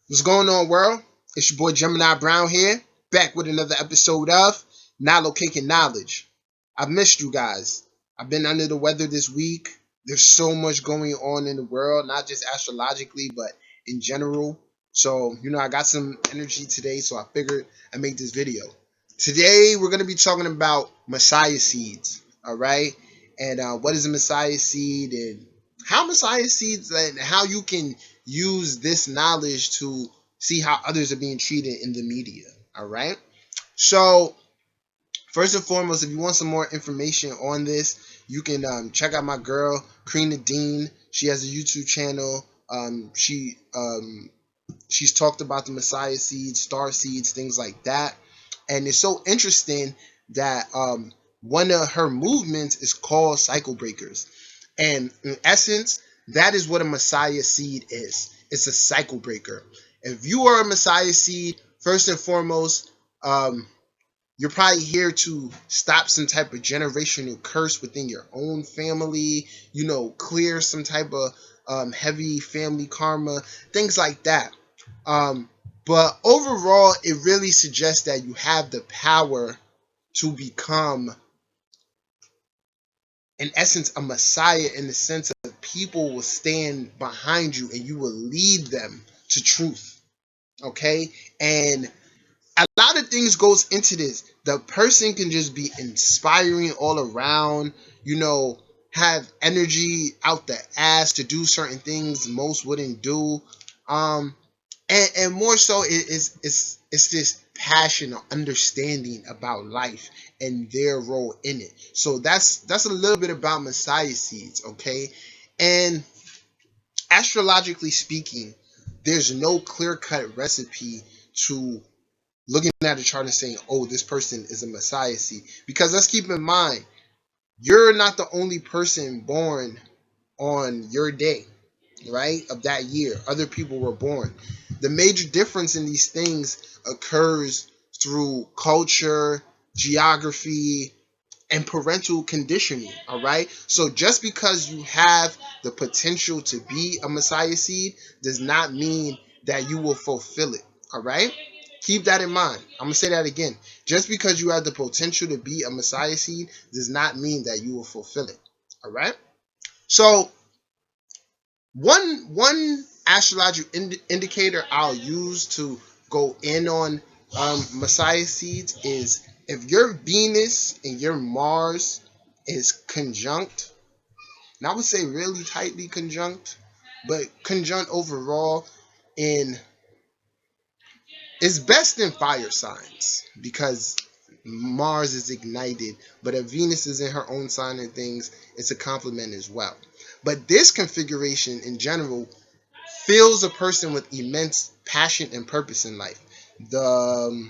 What's going on, world? It's your boy Gemini Brown here, back with another episode of Nalo Cake Knowledge. I've missed you guys. I've been under the weather this week. There's so much going on in the world, not just astrologically, but in general. So, I got some energy today, so I figured I'd make this video. Today, we're going to be talking about Messiah seeds, all right? And what is a Messiah seed and how Messiah seeds and how you can use this knowledge to see how others are being treated in the media. All right. So, first and foremost, if you want some more information on this, you can check out my girl, Karina Dean. She has a YouTube channel. She's talked about the Messiah seeds, star seeds, things like that. And it's so interesting that one of her movements is called cycle breakers. And in essence, that is what a Messiah seed is. It's a cycle breaker. If you are a Messiah seed, first and foremost, you're probably here to stop some type of generational curse within your own family, clear some type of heavy family karma, things like that. But overall, it really suggests that you have the power to become, in essence, a messiah, in the sense of people will stand behind you and you will lead them to truth. Okay? And a lot of things goes into this. The person can just be inspiring all around, have energy out the ass to do certain things most wouldn't do. And more so it's this passion or understanding about life and their role in it. So that's a little bit about Messiah seeds, okay? And astrologically speaking, there's no clear-cut recipe to looking at a chart and saying, oh, this person is a Messiah seed. Because let's keep in mind, you're not the only person born on your day, right, of that year. Other people were born. The major difference in these things occurs through culture, geography, and parental conditioning. All right. So just because you have the potential to be a Messiah seed does not mean that you will fulfill it. All right. Keep that in mind. I'm gonna say that again. Just because you have the potential to be a Messiah seed does not mean that you will fulfill it. All right. So one astrological indicator I'll use to go in on Messiah seeds is if your Venus and your Mars is conjunct, and I would say really tightly conjunct, but conjunct overall, in it's best in fire signs because Mars is ignited, but if Venus is in her own sign and things, it's a compliment as well. But this configuration in general fills a person with immense passion and purpose in life. The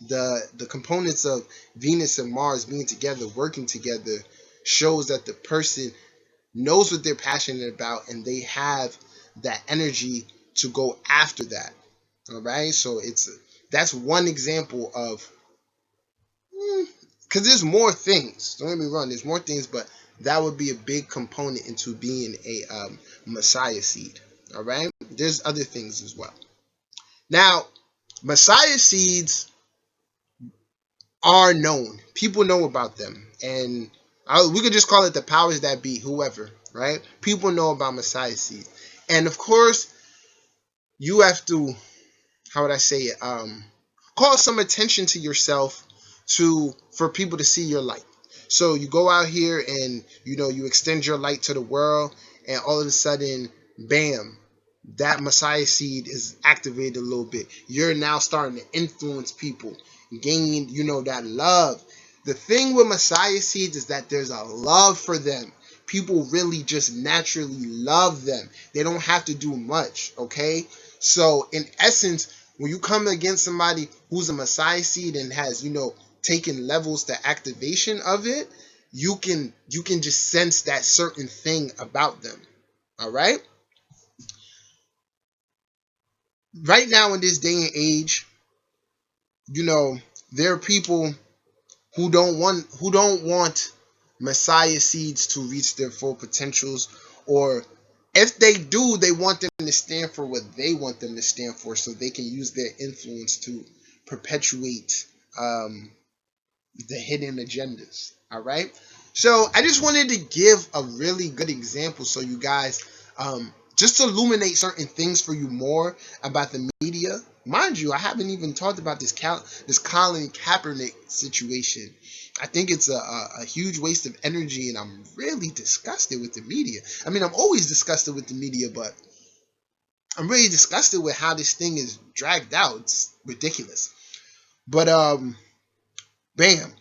the components of Venus and Mars being together, working together, shows that the person knows what they're passionate about and they have that energy to go after that. All right, so that's one example of, because there's more things. Don't get me wrong, there's more things, but that would be a big component into being a Messiah seed. All right, there's other things as well. Now, Messiah seeds are known. People know about them, and we could just call it the powers that be, whoever. Right? People know about Messiah seeds, and of course, you have to, how would I say it? Call some attention to yourself to for people to see your light. So you go out here and you extend your light to the world, and all of a sudden, bam, that Messiah seed is activated a little bit. You're now starting to influence people, gaining that love. The thing with Messiah seeds is that there's a love for them. People really just naturally love them. They don't have to do much, okay? So in essence, when you come against somebody who's a Messiah seed and has, taken levels to activation of it, you can just sense that certain thing about them. All right? Right now in this day and age, there are people who don't want Messiah seeds to reach their full potentials, or if they do, they want them to stand for what they want them to stand for, so they can use their influence to perpetuate the hidden agendas. All right. So I just wanted to give a really good example so you guys just to illuminate certain things for you more about the media. Mind you, I haven't even talked about this Colin Kaepernick situation. I think it's a huge waste of energy, and I'm really disgusted with the media. I mean, I'm always disgusted with the media, but I'm really disgusted with how this thing is dragged out. It's ridiculous. But bam.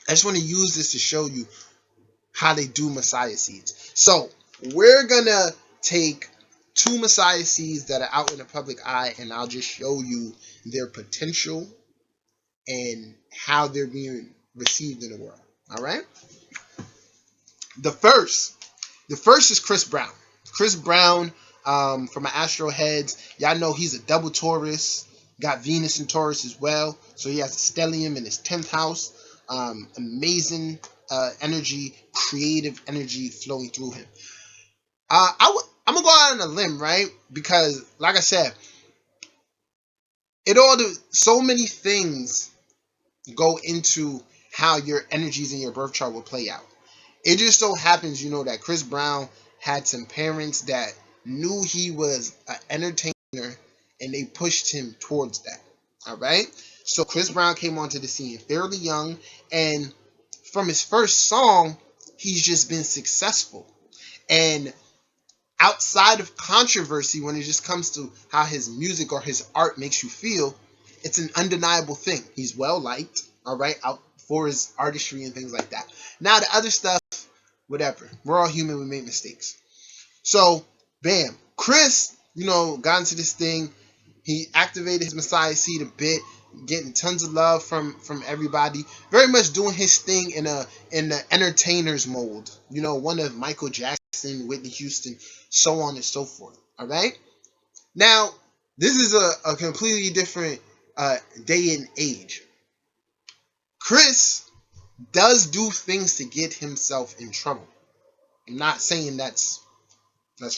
I just want to use this to show you how they do Messiah seeds. So we're gonna take two Messiah seeds that are out in the public eye, and I'll just show you their potential and how they're being received in the world. All right. The first is Chris Brown. Chris Brown, from an Astro Heads, y'all know he's a double Taurus. Got Venus in Taurus as well, so he has a stellium in his 10th house. Amazing energy, creative energy flowing through him. I'm gonna go out on a limb, right? Because, like I said, so many things go into how your energies in your birth chart will play out. It just so happens, that Chris Brown had some parents that knew he was an entertainer, and they pushed him towards that. All right. So Chris Brown came onto the scene fairly young, and from his first song, he's just been successful. And outside of controversy, when it just comes to how his music or his art makes you feel, it's an undeniable thing. He's well liked, all right, out for his artistry and things like that. Now, the other stuff, whatever. We're all human. We make mistakes. So, bam. Chris, got into this thing. He activated his Messiah seed a bit, getting tons of love from everybody. Very much doing his thing in the entertainer's mode. One of Michael Jackson, Whitney Houston, so on and so forth. All right. Now, this is a completely different day and age. Chris does do things to get himself in trouble. I'm not saying that's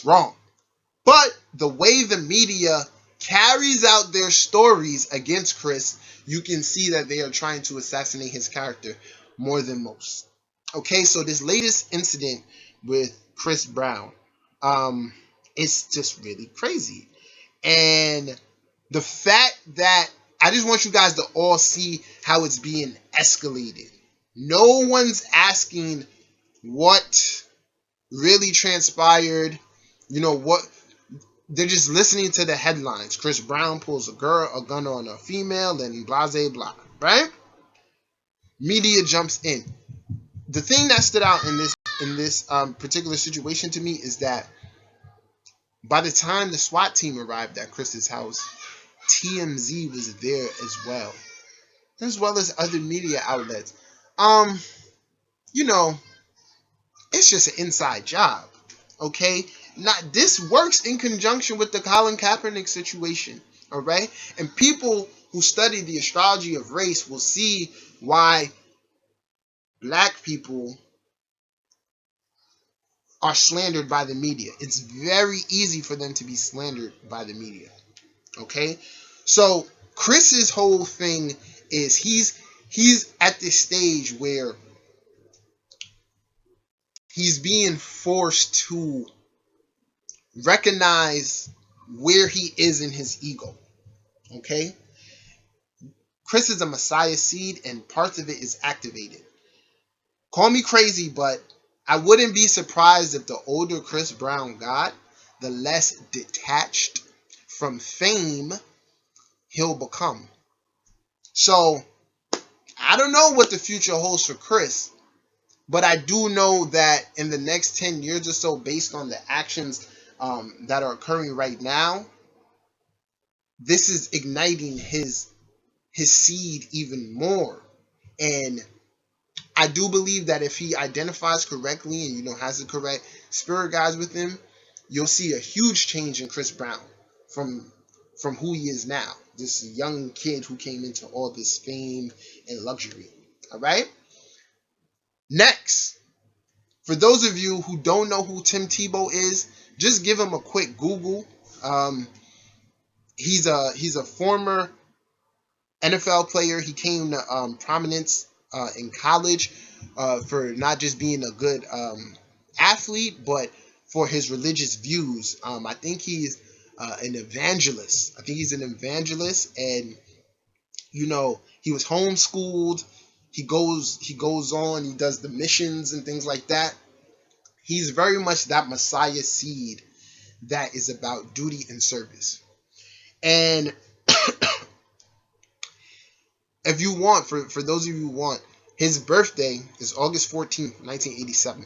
wrong. But the way the media carries out their stories against Chris, you can see that they are trying to assassinate his character more than most. Okay, so this latest incident with Chris Brown, it's just really crazy. And the fact that I just want you guys to all see how it's being escalated. No one's asking what really transpired. What they're just listening to the headlines. Chris Brown pulls a gun on a female, and blah blah blah. Right? Media jumps in. The thing that stood out in this particular situation to me is that by the time the SWAT team arrived at Chris's house, TMZ was there as well as other media outlets. You know, it's just an inside job. Okay? Not this works in conjunction with the Colin Kaepernick situation. All right? And people who study the astrology of race will see why black people are slandered by the media. It's very easy for them to be slandered by the media. Okay? So Chris's whole thing is he's at this stage where he's being forced to recognize where he is in his ego. Okay? Chris is a Messiah seed, and parts of it is activated. Call me crazy, but I wouldn't be surprised if the older Chris Brown got, the less detached from fame he'll become. So, I don't know what the future holds for Chris, but I do know that in the next 10 years or so, based on the actions that are occurring right now, this is igniting his seed even more. And I do believe that if he identifies correctly and has the correct spirit guides with him, you'll see a huge change in Chris Brown from who he is now. This young kid who came into all this fame and luxury. All right? Next, for those of you who don't know who Tim Tebow is, Just give him a quick Google. Um, he's a former NFL player. He came to prominence in college for not just being a good athlete, but for his religious views. I think he's an evangelist. I think he's an evangelist, and he was homeschooled. He goes on. He does the missions and things like that. He's very much that Messiah seed that is about duty and service. And if you want, for those of you who want, his birthday is August 14th, 1987.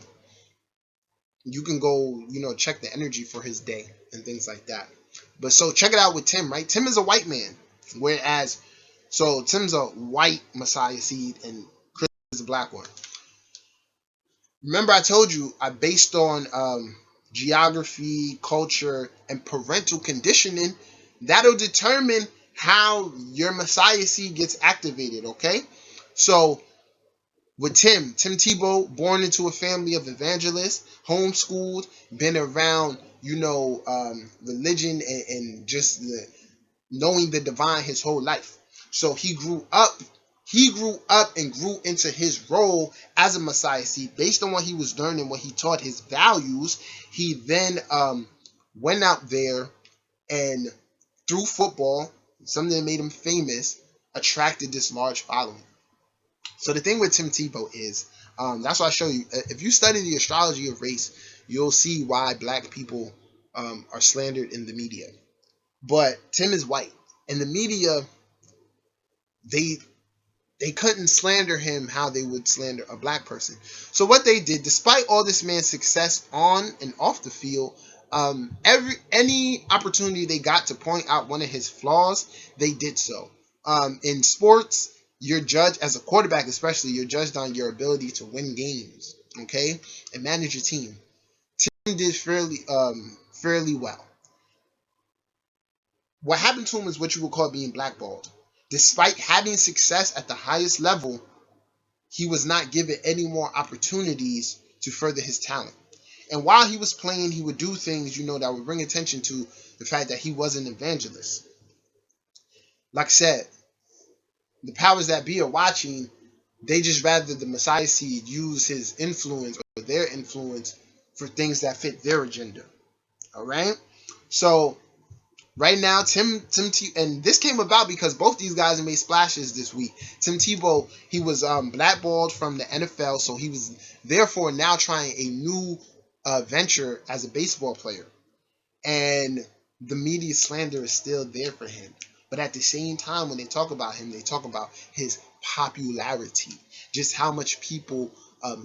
You can go, check the energy for his day and things like that. But so check it out with Tim, right? Tim is a white man, whereas so Tim's a white Messiah seed and Chris is a black one. Remember, I told you I based on geography, culture, and parental conditioning. That'll determine how your Messiah seed gets activated. Okay, so with Tim Tebow, born into a family of evangelists, homeschooled, been around, religion and just knowing the divine his whole life. So he grew up and grew into his role as a Messiah seed based on what he was learning, what he taught, his values. He then went out there and through football, something that made him famous, attracted this large following. So the thing with Tim Tebow is, that's why I show you. If you study the astrology of race, you'll see why black people are slandered in the media. But Tim is white, and the media they they couldn't slander him how they would slander a black person. So what they did, despite all this man's success on and off the field, any opportunity they got to point out one of his flaws, they did so. In sports, you're judged as a quarterback, especially you're judged on your ability to win games, okay, and manage your team. Tim did fairly well. What happened to him is what you would call being blackballed. Despite having success at the highest level, he was not given any more opportunities to further his talent. And while he was playing, he would do things, that would bring attention to the fact that he was an evangelist. Like I said, the powers that be are watching. They just rather the Messiah seed use his influence or their influence for things that fit their agenda. All right. So right now, and this came about because both these guys made splashes this week. Tim Tebow, he was blackballed from the NFL, so he was therefore now trying a new venture as a baseball player, and the media slander is still there for him. But at the same time, when they talk about him, they talk about his popularity, just how much people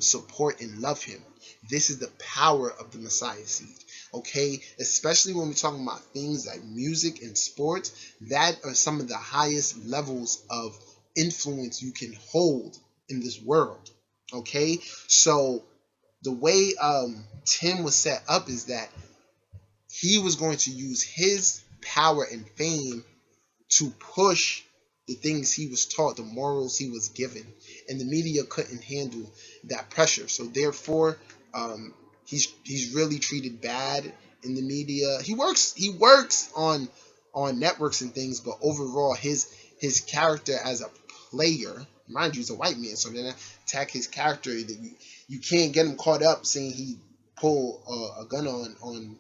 support and love him. This is the power of the Messiah seed. Okay, especially when we're talking about things like music and sports, that are some of the highest levels of influence you can hold in this world. Okay, so the way Tim was set up is that he was going to use his power and fame to push the things he was taught, the morals he was given, and the media couldn't handle that pressure. So therefore, he's really treated bad in the media. He works on networks and things, but overall, his character as a player, mind you, he's a white man, so then attack his character. That you can't get him caught up saying he pulled a gun on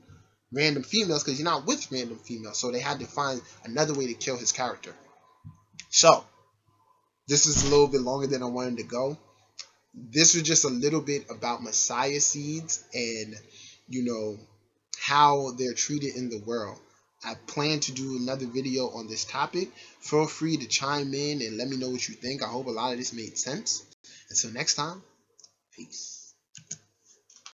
random females because you're not with random females. So they had to find another way to kill his character. So this is a little bit longer than I wanted to go. This was just a little bit about Messiah seeds and you know how they're treated in the world. I plan to do another video on this topic. Feel free to chime in and let me know what you think. I hope a lot of this made sense. Until next time, peace.